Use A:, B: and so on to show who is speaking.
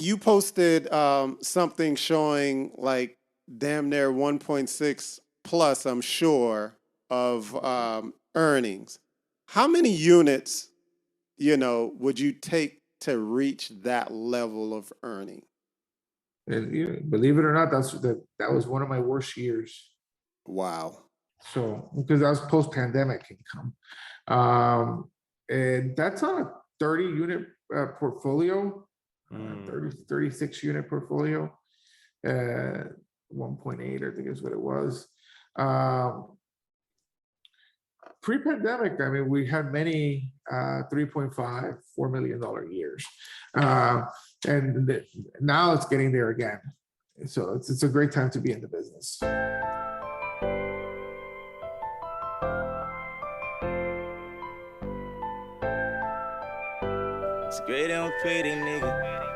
A: You posted something showing like damn near 1.6 plus, I'm sure, of earnings. How many units, would you take to reach that level of earning?
B: And believe it or not, that was one of my worst years.
A: Wow.
B: So because that was post-pandemic income, and that's on a 30 unit portfolio,
A: Mm.
B: 36 unit portfolio, uh, 1.8 I think is what it was. Um, Pre-pandemic, I mean, we had many 3.5, $4 million years, uh, and now it's getting there again. So it's a great time to be in the business.
C: It's great on pretty nigga.